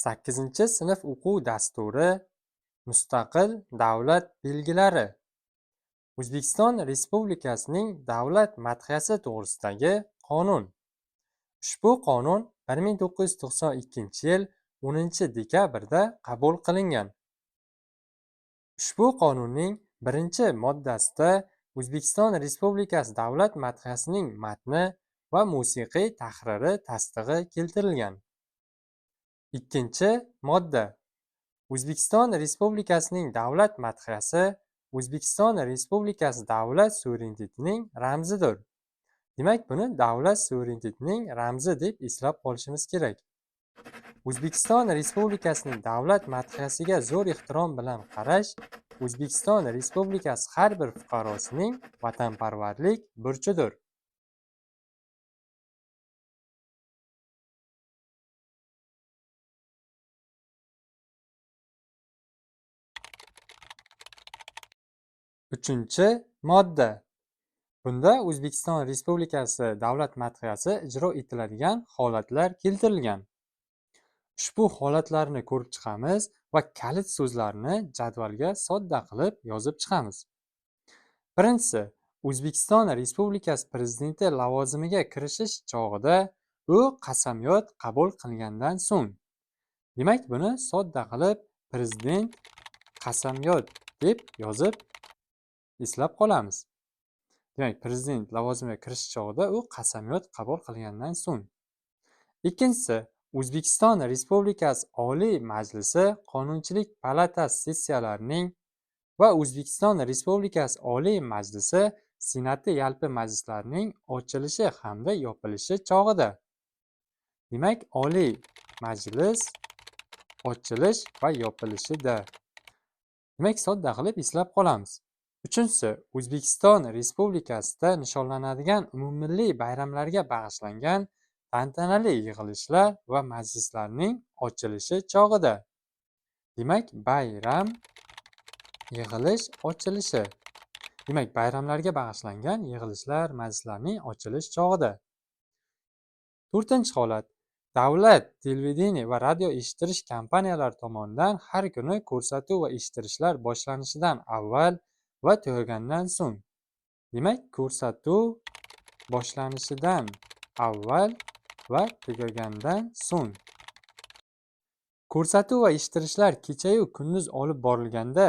Sakkizinchi sinf o'quv dasturi Mustaqil davlat belgilari. O'zbekiston Respublikasining davlat madhiyasi to'g'risidagi qonun. Ushbu qonun 1992-yil 10-dekabrda qabul qilingan. Ushbu qonunning birinchi moddasida O'zbekiston Respublikasi davlat madhiyasining matni va musiqiy tahriri tasdig'i keltirilgan. Ikkinchi modda. O'zbekiston Respublikasining davlat madhiyasi O'zbekiston Respublikasi davlat suverenitetining ramzidir. Demak, buni davlat suverenitetining ramzi deb eslab qolishimiz kerak. O'zbekiston Respublikasining davlat madhiyasiga zo'r ehtirom bilan qarash O'zbekiston Respublikasi har bir fuqarosining vatanparvarlik burchidir. Uchinchi modda. Bunda O'zbekiston Respublikasi davlat madhiyasi ijro etiladigan holatlar keltirilgan. Ushbu holatlarni ko'rib chiqamiz va kalit so'zlarni jadvalga sodda qilib yozib chiqamiz. Birinchisi, O'zbekiston Respublikasi prezidenti lavozimiga kirishish chog'ida u qasamyod qabul qilgandan so'ng. Demak, buni sodda qilib prezident qasamyod deb yozib eslab qolamiz. Demak, prezident lavozimiga kirish chog'ida u qasamyod qabul qilgandan so'ng. Ikkinchisi, O'zbekiston Respublikasi Oliy Majlisi Qonunchilik palatasi sessiyalarining va O'zbekiston Respublikasi Oliy Majlisi Senati yalpi majlislarining ochilishi hamda yopilishi chog'ida. Demak, Oliy Majlis ochilish va yopilishida. Demak, sodda qilib eslab qolamiz. Uchinchisi, O'zbekiston Respublikasida nishonlanadigan umummilliy bayramlarga bag'ishlangan tantanali yig'ilishlar va majlislarning ochilishi chog'ida. Demak, bayram, yig'ilish, ochilishi. Demak, bayramlarga bag'ishlangan yig'ilishlar, majlislarning ochilish chog'ida. To'rtinchi holat. Davlat televideniya va radio eshittirish kompaniyalari tomonidan har kuni ko'rsatuv va eshittirishlar boshlanishidan avval va tugagandan so'ng. Demak, ko'rsatuv boshlanishidan avval va tugagandan so'ng. Ko'rsatuv va eshittirishlar kecha-yu kunduz olib borilganda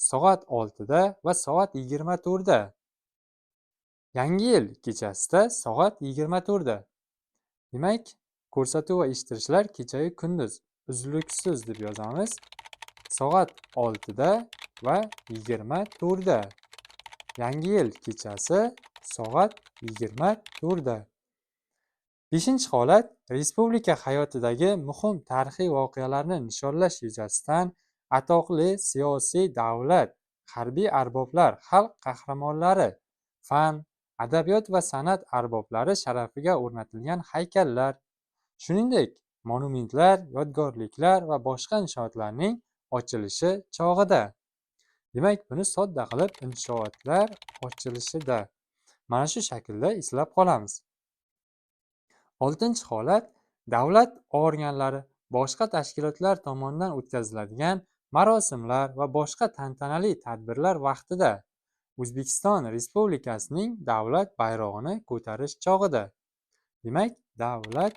soat 6 da va soat 24 da. Yangi yil kechasida soat 24 da. Demak, ko'rsatuv va eshittirishlar kecha-yu kunduz uzluksiz deb yozamiz. Soat 6 da va 24 da. Yangi yil kechasi soat 24 da. Beshinchi holat. Respublika hayotidagi muhim tarixiy voqealarni nishonlash yuzasidan atoqli siyosiy davlat, harbiy arboblar, xalq qahramonlari, fan, adabiyot va san'at arboblari sharafiga o'rnatilgan haykallar, shuningdek, monumentlar, yodgorliklar va boshqa inshootlarning ochilishi chog'ida. Demak, buni sodda qilib inshootlar ochilishida. Mana shu shaklda eslab qolamiz. Oltinchi holat. Davlat organlari, boshqa tashkilotlar tomonidan o'tkaziladigan marosimlar va boshqa tantanali tadbirlar vaqtida O'zbekiston Respublikasining davlat bayrog'ini ko'tarish chog'ida. Demak, davlat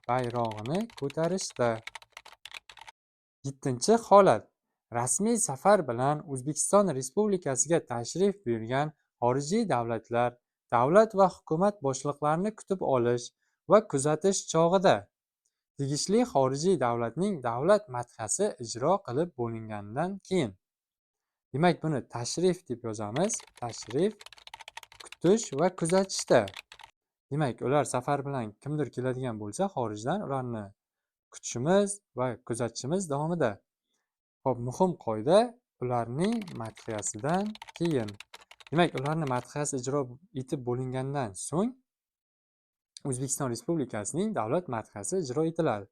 bayrog'ini ko'tarishda. Yettinchi holat. Rasmiy safar bilan O'zbekiston Respublikasiga tashrif buyurgan xorijiy davlatlar, davlat va hukumat boshliqlarini kutib olish va kuzatish chog'ida tegishli xorijiy davlatning davlat madhiyasi ijro qilib bo'lingandan keyin. Demak, buni tashrif deb yozamiz. Tashrif, kutish va kuzatishda. Demak, ular safar bilan kimdir keladigan bo'lsa, xorijdan ularni kutishimiz va kuzatishimiz davomida. Xo'p, muhim qoida ularning madhiyasidan keyin. Demak, ularning madhiyasi ijro etib bo'lingandan so'ng O'zbekiston Respublikasining davlat madhiyasi ijro etiladi.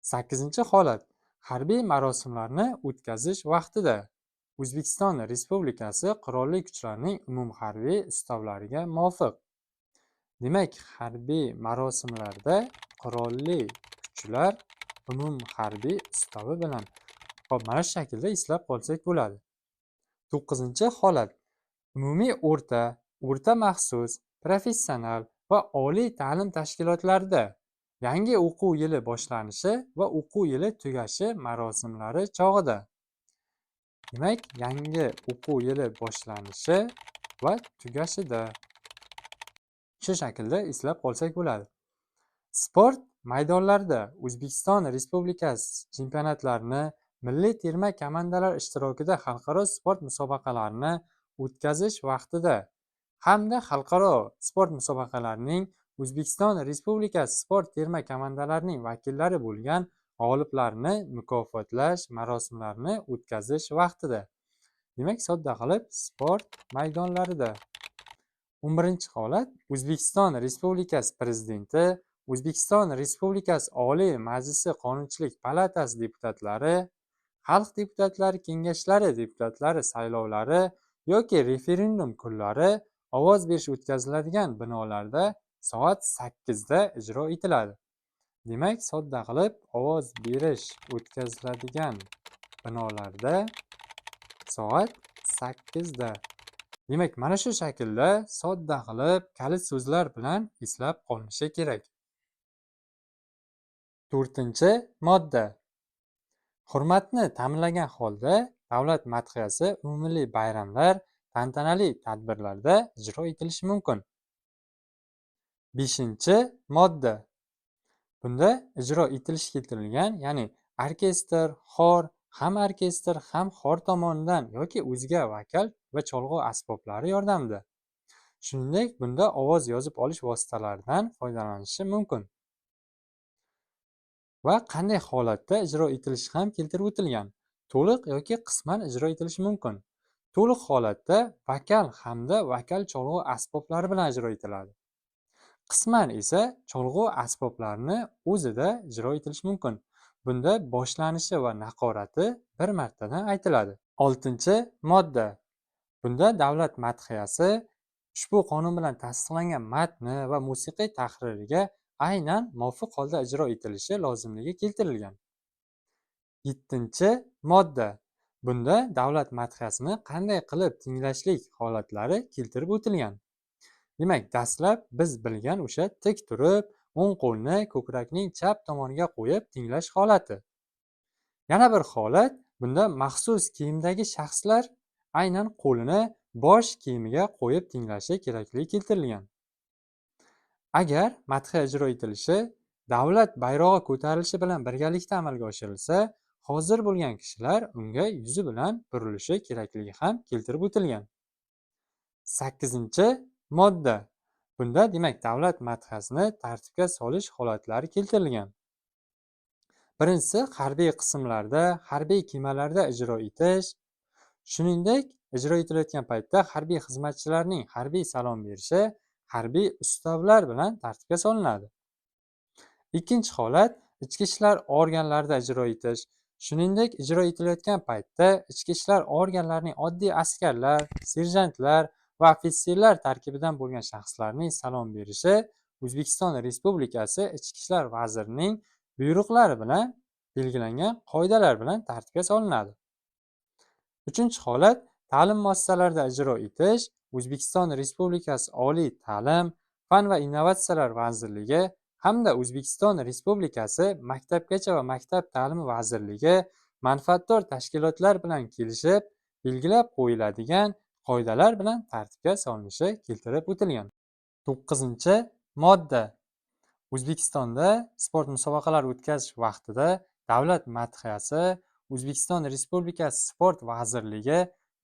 8-holat. Harbiy marosimlarni o'tkazish vaqtida O'zbekiston Respublikasi Qurolli Kuchlarining umumharbiy ustavlariga muvofiq. Demak, harbiy marosimlarda Qurolli Kuchlar umumharbiy ustavi bilan mana shu shaklda eslab qolsak bo'ladi. 9-holat. Umumiy o'rta maxsus, professional va oliy ta'lim tashkilotlarida yangi o'quv yili boshlanishi va o'quv yili tugashi marosimlari chog'ida. Demak, yangi o'quv yili boshlanishi va tugashida. Shu shaklda eslab qolsak bo'ladi. Sport maydonlarida O'zbekiston Respublikasi chempionatlarini, milliy terma komandalar ishtirokida xalqaro sport musobaqalarini o'tkazish vaqtida hamda xalqaro sport musobaqalarining O'zbekiston Respublikasi sport terma komandalarining vakillari bo'lgan g'oliblarni mukofotlash marosimlarini o'tkazish vaqtida. Demak, sodda qilib, sport maydonlarida. 11-holat. O'zbekiston Respublikasi Prezidenti, O'zbekiston Respublikasi Oliy Majlisi Qonunchilik palatasi deputatlari, Xalq deputatlari kengashlari deputatlari saylovlari yoki referendum kunlari ovoz berish o'tkaziladigan binolarda soat 8 da ijro etiladi. Demak, sodda qilib, ovoz berish o'tkaziladigan binolarda soat 8 da. Demak, mana shu shaklda sodda qilib kalit so'zlar bilan eslab qolinishi kerak. 4-modda. Hurmatni ta'minlagan holda davlat madhiyasi umummilliy bayramlar, tantanali tadbirlarda ijro etilishi mumkin. 5-modda. Bunda ijro etilishi keltirilgan, ya'ni orkestr, xor, ham orkestr, ham xor tomonidan yoki o'zga vokal va cholg'u asboblari yordamida. Shuningdek, bunda ovoz yozib olish vositalaridan foydalanishi mumkin. Va qanday holatda ijro etilishi ham keltirib o'tilgan. To'liq yoki qisman ijro etilishi mumkin. To'liq holatda vokal hamda vokal cholg'u asboblari bilan ijro etiladi. Qisman esa cholg'u asboblarini o'zida ijro etilishi mumkin. Bunda boshlanishi va naqorati bir martadan aytiladi. 6-modda. Bunda davlat madhiyasi ushbu qonun bilan tasdiqlangan matni va musiqiy tahririga aynan muvofiq holda ijro etilishi lozimligi keltirilgan. 7-modda. Bunda davlat madhiyasini qanday qilib tinglashlik holatlari keltirib o'tilgan. Demak, dastlab biz bilgan o'sha tik turib, o'ng qo'lni ko'krakning chap tomoniga qo'yib tinglash holati. Yana bir holat, bunda maxsus kiyimdagi shaxslar aynan qo'lini bosh kiyimiga qo'yib tinglashi kerakligi keltirilgan. Agar madhiya ijro etilishi davlat bayrog'i ko'tarilishi bilan birgalikda amalga oshirilsa, hozir bo'lgan kishilar unga yuzi bilan burilishi kerakligi ham keltirib o'tilgan. 8-modda. Bunda demak davlat madhiyasini tartibga solish holatlari keltirilgan. Birinchisi, harbiy qismlarda, harbiy kemalarda ijro etish. Shuningdek, ijro etilayotgan paytda harbiy xizmatchilarning harbiy salom berishi harbiy ustavlar bilan tartibga solinadi. 2-holat, ichki ishlar organlarida ijro etish. Shuningdek, ijro etilayotgan paytda ichki ishlar organlarining oddiy askarlar, serjantlar va ofitserlar tarkibidan bo'lgan shaxslarning salom berishi O'zbekiston Respublikasi Ichki ishlar vazirining buyruqlari bilan belgilangan qoidalar bilan tartibga solinadi. 3-holat, ta'lim muassasalarida ijro etish O'zbekiston Respublikasi Oliy ta'lim, fan va innovatsiyalar vazirligi hamda O'zbekiston Respublikasi Maktabgacha va maktab ta'limi vazirligi manfaatdor tashkilotlar bilan kelishib belgilab qo'yiladigan qoidalar bilan tartibga solinishi keltirib o'tilgan. 9-modda. O'zbekistonda sport musobaqalari o'tkazish vaqtida davlat madhiyasi O'zbekiston Respublikasi Sport vazirligi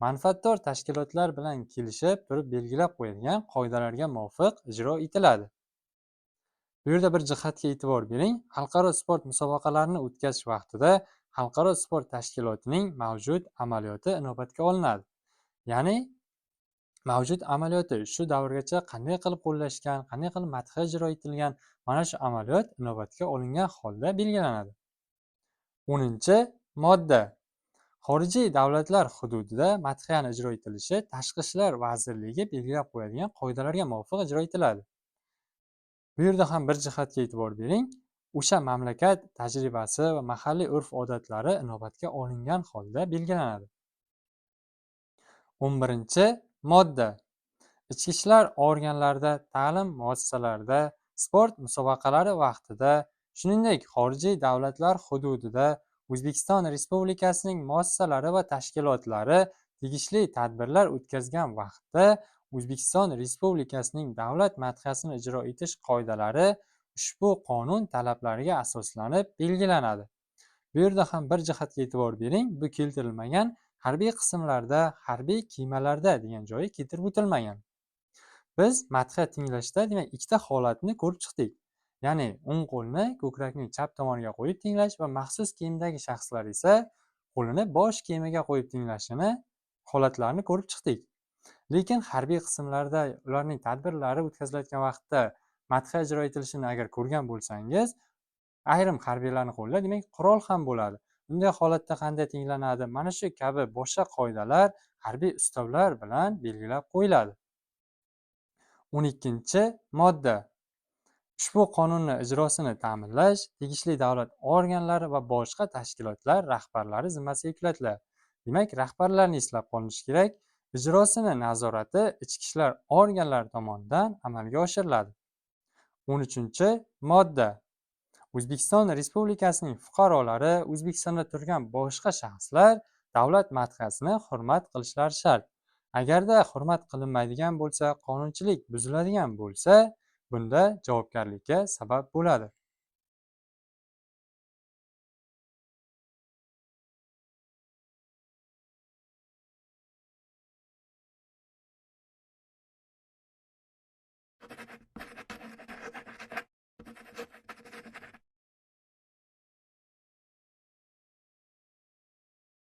manfaatdor tashkilotlar bilan kelishib turib belgilab qo'yilgan qoidalarga muvofiq ijro etiladi. Bu yerda bir jihatga e'tibor bering. Xalqaro sport musobaqalarini o'tkazish vaqtida xalqaro sport tashkilotining mavjud amaliyoti inobatga olinadi. Ya'ni mavjud amaliyoti shu davrgacha qanday qilib qo'llashgan, qanday qilib madhiya ijro etilgan, mana shu amaliyot inobatga olingan holda belgilanadi. 10-modda. Xorijiy davlatlar hududida madhiyani ijro etilishi Tashqi ishlar vazirligi belgilab qo'yadigan qoidalarga muvofiq ijro etiladi. Bu yerda ham bir jihatga e'tibor bering. O'sha mamlakat tajribasi va mahalliy urf-odatlari inobatga olingan holda belgilanadi. 11-modda. Ichki ishlar organlarida, ta'lim muassasalarida, sport musobaqalari vaqtida, shuningdek, xorijiy davlatlar hududida O'zbekiston Respublikasining muassasalari va tashkilotlari tegishli tadbirlar o'tkazgan vaqtda O'zbekiston Respublikasining davlat madhiyasini ijro etish qoidalari ushbu qonun talablariga asoslanib belgilanadi. Bu yerda ham bir jihatga e'tibor bering, bu keltirilmagan harbiy qismlarda, harbiy kemalarda degan joyi keltirib o'tilmagan. Biz madhiya tinglashda demak ikkita holatni ko'rib chiqdik. Ya'ni o'ng qo'lni ko'krakning chap tomoniga qo'yib tinglash va maxsus kiyimdagi shaxslar esa qo'lini bosh kiyimiga qo'yib tinglashini holatlarini ko'rib chiqdik. Lekin harbiy qismlarda ularning tadbirlari o'tkazilayotgan vaqtda madhiya ijro etilishini agar ko'rgan bo'lsangiz, ayrim harbiylarning qo'lida demak qurol ham bo'ladi. Bunday holatda qanday tinglanadi? Mana shu kabi boshqa qoidalar harbiy ustavlar bilan belgilab qo'yiladi. 12-modda. Ushbu qonunning ijrosini ta'minlash tegishli davlat organlari va boshqa tashkilotlar rahbarlari zimmasiga yuklatiladi. Demak, rahbarlarni eslab qolinishi kerak. Ijrosini nazorati ichki ishlar organlari tomonidan amalga oshiriladi. 13-modda. O'zbekiston Respublikasining fuqarolari, O'zbekistonda turgan boshqa shaxslar davlat madhiyasini hurmat qilishlari shart. Agarda hurmat qilinmaydigan bo'lsa, qonunchilik buziladigan bo'lsa, bunda javobgarlikka sabab bo'ladi.